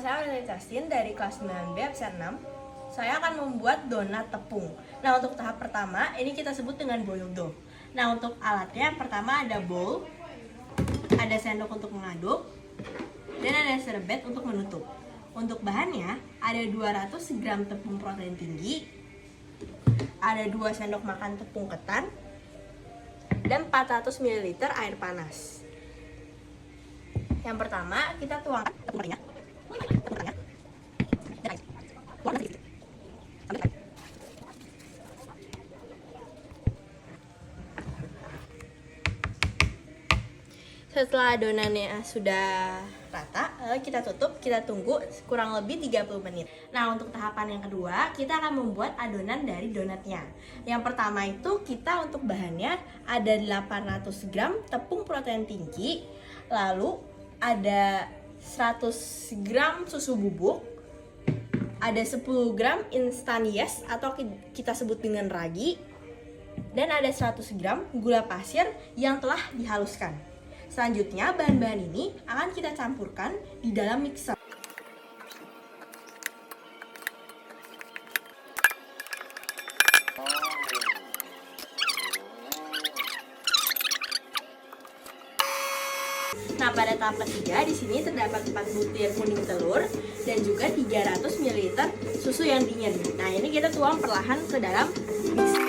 saya Lili Justin dari kelas 9B absen 6. Saya akan membuat donat tepung. Nah, untuk tahap pertama, ini kita sebut dengan boil dough. Nah, untuk alatnya, pertama ada bowl, ada sendok untuk mengaduk, dan ada serbet untuk menutup. Untuk bahannya, ada 200 gram tepung protein tinggi, ada 2 sendok makan tepung ketan, dan 400 ml air panas. Yang pertama, kita tuangkan tepung ketannya, dan air. Tuangkan sedikit. Setelah adonannya sudah rata, lalu kita tutup, kita tunggu kurang lebih 30 menit. Nah, untuk tahapan yang kedua, kita akan membuat adonan dari donatnya. Yang pertama itu kita untuk bahannya ada 800 gram tepung protein tinggi, lalu ada 100 gram susu bubuk, ada 10 gram instan yes atau kita sebut dengan ragi, dan ada 100 gram gula pasir yang telah dihaluskan. Selanjutnya, bahan-bahan ini akan kita campurkan di dalam mixer. Nah, pada tahap ketiga di sini terdapat 4 butir kuning telur dan juga 300 ml susu yang dingin. Nah, ini kita tuang perlahan ke dalam mixer.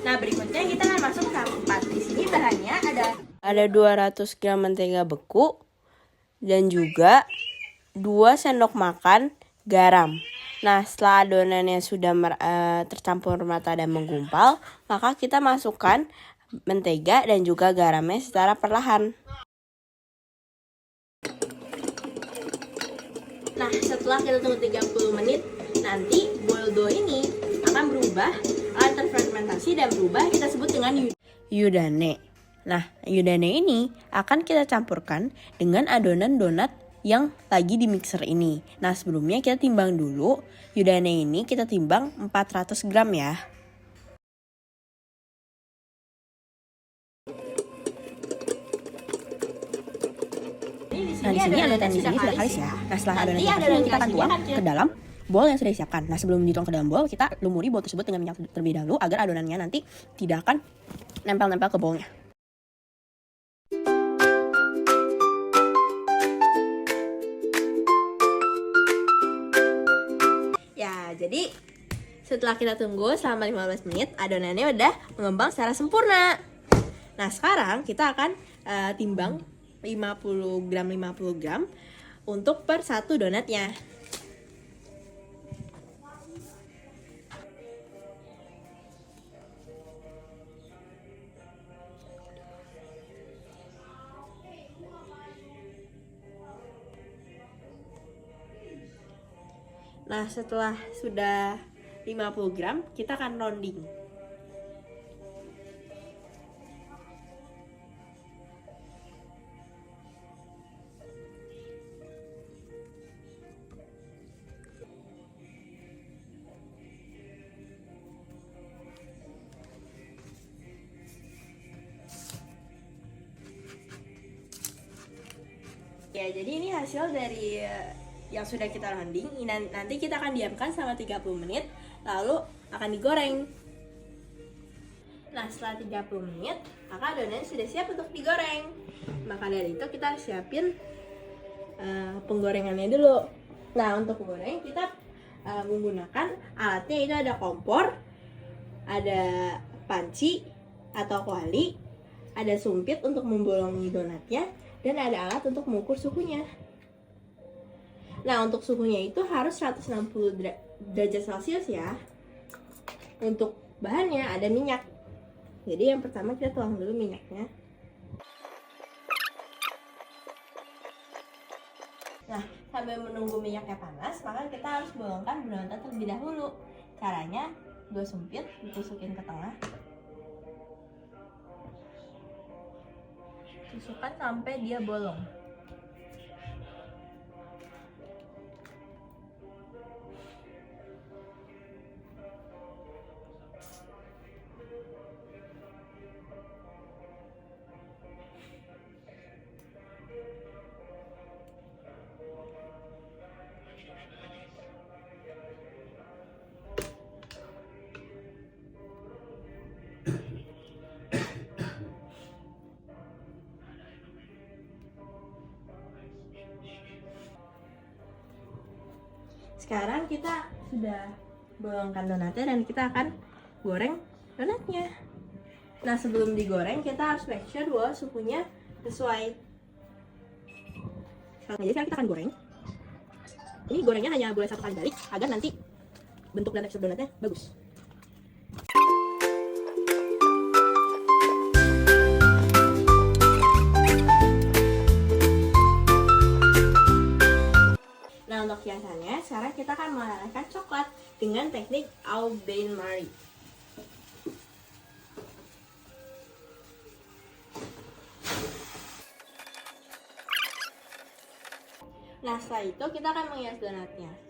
Nah, berikutnya kita akan masuk ke tahap 4. Di sini bahannya ada 200 gram mentega beku dan juga 2 sendok makan garam. Nah, setelah adonannya sudah tercampur merata dan menggumpal, maka kita masukkan mentega dan juga garamnya secara perlahan. Nah, setelah kita tunggu 30 menit, nanti boil dough ini akan berubah, akan terfermentasi dan berubah, kita sebut dengan yudane. Nah, yudane ini akan kita campurkan dengan adonan donat yang lagi di mixer ini. Nah, sebelumnya kita timbang dulu. Yudane ini kita timbang 400 gram ya. Nah, di sini adonan di sini sudah kalis ya. Nah, setelah adonan ini kita akan tuang ke dalam bowl yang sudah disiapkan. Nah, sebelum dituang ke dalam bowl, kita lumuri bowl tersebut dengan minyak terlebih dahulu agar adonannya nanti tidak akan nempel-nempel ke bowlnya. Ya, jadi setelah kita tunggu selama 15 menit, adonannya udah mengembang secara sempurna. Nah, sekarang kita akan timbang 50 gram untuk per satu donatnya. Nah, setelah sudah 50 gram, kita akan rounding. Ya, jadi ini hasil dari yang sudah kita rounding. Nanti kita akan diamkan selama 30 menit, lalu akan digoreng. Nah, setelah 30 menit, maka adonannya sudah siap untuk digoreng. Maka dari itu kita siapin penggorengannya dulu. Nah, untuk menggoreng kita menggunakan alatnya, itu ada kompor, ada panci atau kuali, ada sumpit untuk membolongi donatnya, dan ada alat untuk mengukur suhunya. Nah, untuk suhunya itu harus 160 derajat Celcius ya. Untuk bahannya ada minyak. Jadi yang pertama kita tuang dulu minyaknya. Nah, sambil menunggu minyaknya panas, maka kita harus bolongkan donat terlebih dahulu. Caranya, 2 sumpit ditusukin ke tengah. Tusukkan sampai dia bolong. sekarang kita sudah bolongkan donatnya dan kita akan goreng donatnya. Nah, sebelum digoreng kita harus make sure bahwa suhunya sesuai. Jadi sekarang kita akan goreng. Ini gorengnya hanya boleh 1 kali balik agar nanti bentuk dan tekstur donatnya bagus. Nah, untuk hiasannya sekarang kita akan melelehkan coklat dengan teknik au bain-marie. Nah, setelah itu kita akan menghias donatnya.